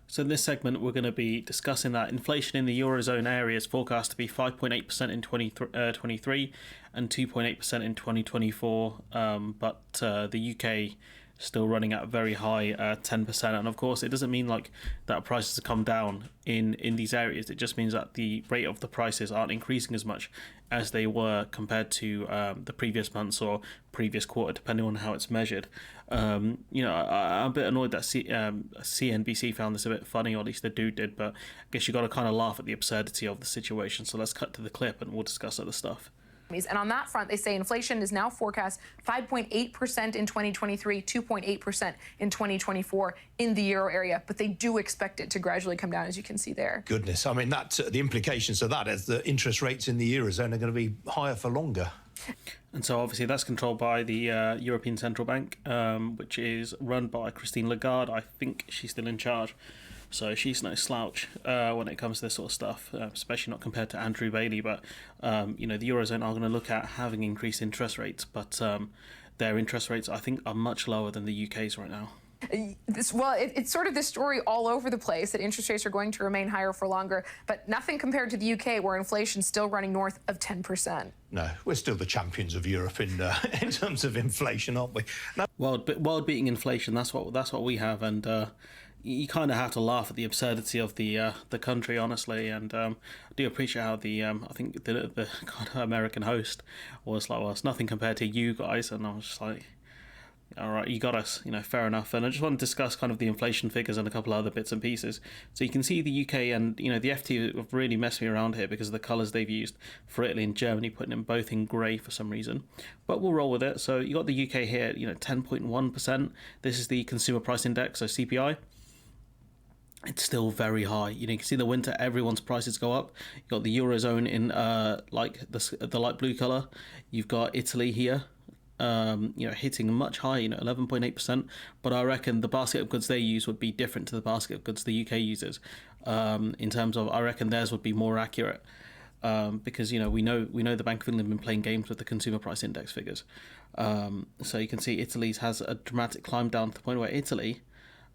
So in this segment, we're going to be discussing that inflation in the Eurozone area is forecast to be 5.8% in 2023 and 2.8% in 2024. But the UK still running at a very high 10%. And of course, it doesn't mean like that prices have come down in these areas. It just means that the rate of the prices aren't increasing as much as they were compared to the previous months or previous quarter, depending on how it's measured. I'm a bit annoyed that CNBC found this a bit funny, or at least the dude did, but I guess you got to kind of laugh at the absurdity of the situation. So let's cut to the clip and we'll discuss other stuff. And on that front, they say inflation is now forecast 5.8% in 2023, 2.8% in 2024 in the euro area, but they do expect it to gradually come down, as you can see there. Goodness, I mean, that's the implications of that is that interest rates in the Eurozone are going to be higher for longer. And so obviously that's controlled by the European Central Bank, which is run by Christine Lagarde. I think she's still in charge. So she's no slouch when it comes to this sort of stuff, especially not compared to Andrew Bailey. But, the Eurozone are going to look at having increased interest rates, but their interest rates, I think, are much lower than the UK's right now. It's sort of this story all over the place that interest rates are going to remain higher for longer, but nothing compared to the UK, where inflation's still running north of 10%. No, we're still the champions of Europe in terms of inflation, aren't we? No. World-beating inflation, that's what we have, and you kind of have to laugh at the absurdity of the country, honestly. And I do appreciate how I think the kind of American host was like, well, it's nothing compared to you guys, and I was just like, all right, you got us, fair enough. And I just want to discuss kind of the inflation figures and a couple of other bits and pieces. So you can see the UK and, the FT have really messed me around here because of the colours they've used for Italy and Germany, putting them both in grey for some reason. But we'll roll with it. So you got the UK here, 10.1%. This is the Consumer Price Index, so CPI. It's still very high. You can see the winter, everyone's prices go up. You've got the Eurozone in the light blue colour. You've got Italy here, hitting much higher, 11.8%. But I reckon the basket of goods they use would be different to the basket of goods the UK uses. In terms of, I reckon theirs would be more accurate. Because we know the Bank of England have been playing games with the consumer price index figures. So you can see Italy's has a dramatic climb down to the point where Italy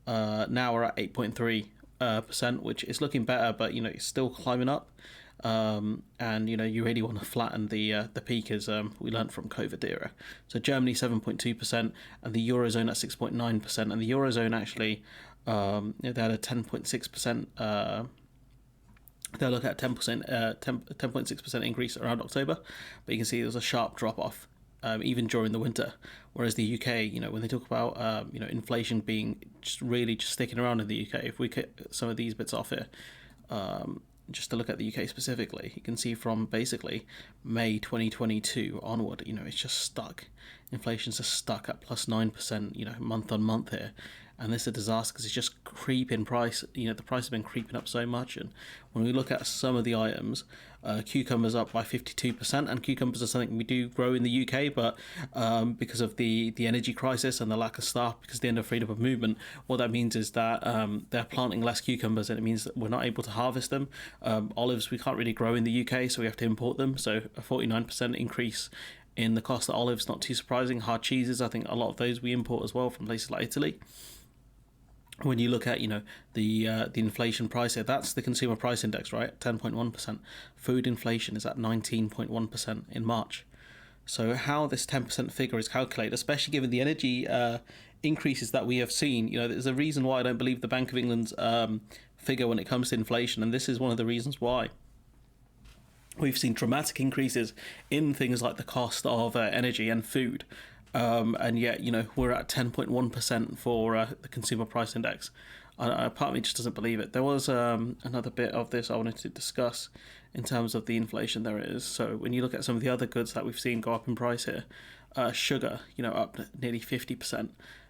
now we're at 8.3%, which is looking better, but it's still climbing up. And you really want to flatten the peak, as we learned from COVID era. So Germany 7.2% and the Eurozone at 6.9%, and the Eurozone actually they had a 10.6%. They'll look at 10.6% increase around October, but you can see there was a sharp drop off. Even during the winter, whereas the UK, when they talk about inflation being just sticking around in the UK, if we cut some of these bits off here, just to look at the UK specifically, you can see from basically May 2022 onward, it's just stuck. Inflation's just stuck at plus 9%, month on month here. And this is a disaster because it's just creeping price. The price has been creeping up so much. And when we look at some of the items, cucumbers up by 52%. And cucumbers are something we do grow in the UK, but because of the energy crisis and the lack of staff, because of the end of freedom of movement, what that means is that they're planting less cucumbers, and it means that we're not able to harvest them. Olives we can't really grow in the UK, so we have to import them. So a 49% increase in the cost of olives, not too surprising. Hard cheeses, I think a lot of those we import as well from places like Italy. When you look at the inflation price here, that's the consumer price index, right? 10.1%. Food inflation is at 19.1% in March. So how this 10% figure is calculated, especially given the energy increases that we have seen, there's a reason why I don't believe the Bank of England's figure when it comes to inflation, and this is one of the reasons why. We've seen dramatic increases in things like the cost of energy and food. And yet, we're at 10.1% for the consumer price index. Part of me just doesn't believe it. There was another bit of this I wanted to discuss in terms of the inflation there is. So when you look at some of the other goods that we've seen go up in price here, sugar, up nearly 50%,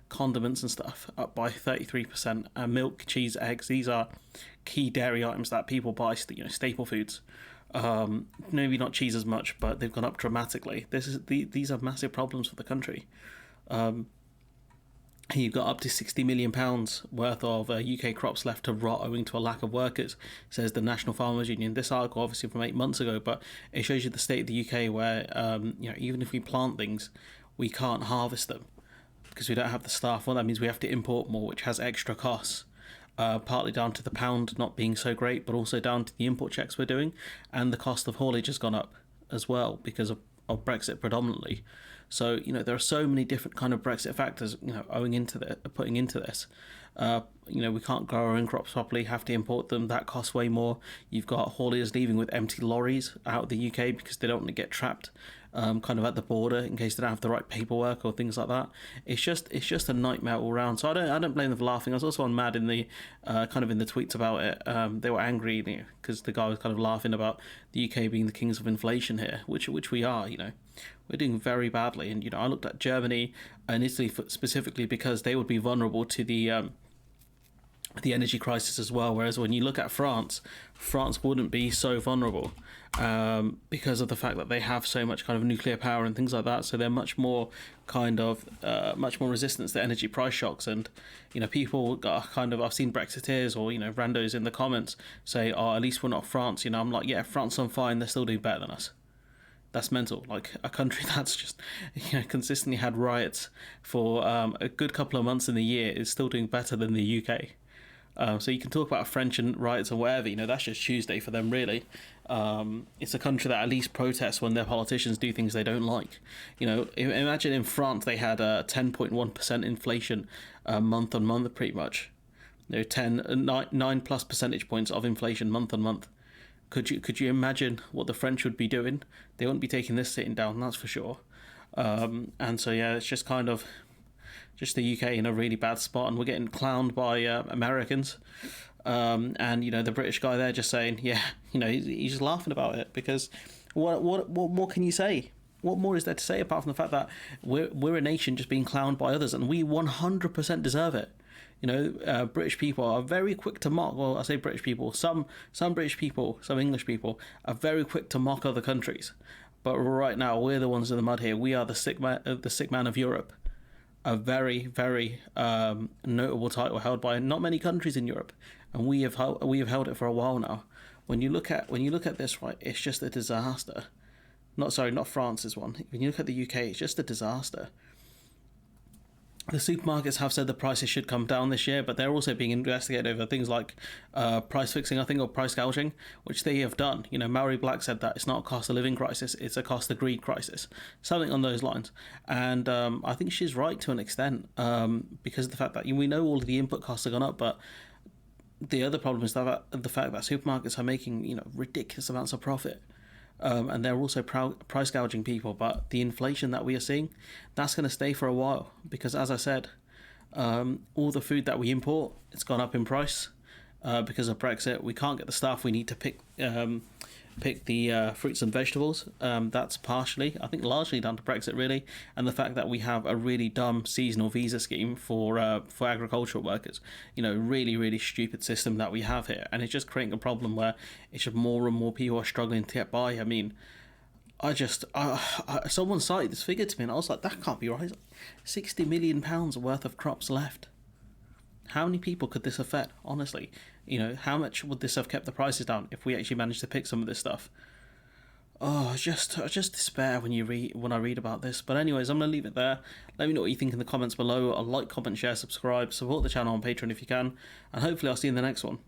condiments and stuff up by 33%, milk, cheese, eggs, these are key dairy items that people buy, staple foods. Maybe not cheese as much, but they've gone up dramatically. These are massive problems for the country. You've got up to £60 million worth of UK crops left to rot owing to a lack of workers, says the National Farmers Union. This article obviously from 8 months ago, but it shows you the state of the UK where even if we plant things, we can't harvest them because we don't have the staff. Well, that means we have to import more, which has extra costs. partly down to the pound not being so great, but also down to the import checks we're doing, and the cost of haulage has gone up as well because of Brexit predominantly. So there are so many different kind of Brexit factors owing into putting into this. We can't grow our own crops properly, have to import them. That costs way more. You've got hauliers leaving with empty lorries out of the UK because they don't want to get trapped kind of at the border in case they don't have the right paperwork or things like that. It's just a nightmare all around. So I don't blame them for laughing. I was also on mad in the kind of in the tweets about it. They were angry because the guy was kind of laughing about the UK being the kings of inflation here, which we are. We're doing very badly. And I looked at Germany and Italy specifically because they would be vulnerable to the energy crisis as well. Whereas when you look at France wouldn't be so vulnerable because of the fact that they have so much kind of nuclear power and things like that. So they're much more kind of much more resistant to energy price shocks. And people are kind of, I've seen Brexiteers or randos in the comments say, "Oh, at least we're not France." I'm like, yeah, France on fine. They're still doing better than us. That's mental. Like a country that's just consistently had riots for a good couple of months in the year is still doing better than the UK. So you can talk about French and riots or whatever, that's just Tuesday for them, really. It's a country that at least protests when their politicians do things they don't like. Imagine in France they had 10.1% inflation month on month, pretty much. 9 plus percentage points of inflation month on month. Could you imagine what the French would be doing? They wouldn't be taking this sitting down, that's for sure. And so yeah, it's just kind of just the UK in a really bad spot, and we're getting clowned by Americans. And the British guy there just saying, yeah, he's just laughing about it because what more can you say? What more is there to say apart from the fact that we're a nation just being clowned by others, and we 100% deserve it. British people are very quick to mock. Well, I say British people. Some British people, some English people are very quick to mock other countries. But right now, we're the ones in the mud here. We are the sick man of Europe. A very, very notable title held by not many countries in Europe, and we have held it for a while now. When you look at this, right, it's just a disaster. Not France's one. When you look at the UK, it's just a disaster. The supermarkets have said the prices should come down this year, but they're also being investigated over things like price fixing, I think, or price gouging, which they have done. Maori Black said that it's not a cost of living crisis, it's a cost of greed crisis, something on those lines. And I think she's right to an extent because of the fact that we know all of the input costs have gone up, but the other problem is that the fact that supermarkets are making ridiculous amounts of profit. And they're also price gouging people, but the inflation that we are seeing, that's going to stay for a while because, as I said, all the food that we import, it's gone up in price because of Brexit. We can't get the stuff we need to pick the fruits and vegetables. That's partially, I think, largely down to Brexit, really, and the fact that we have a really dumb seasonal visa scheme for agricultural workers. Really, really stupid system that we have here, and it's just creating a problem where it's just more and more people are struggling to get by. I mean, someone cited this figure to me, and I was like, that can't be right. £60 million worth of crops left. How many people could this affect, honestly? How much would this have kept the prices down if we actually managed to pick some of this stuff? Oh, I just despair when I read about this. But anyways, I'm going to leave it there. Let me know what you think in the comments below. Like, comment, share, subscribe. Support the channel on Patreon if you can. And hopefully I'll see you in the next one.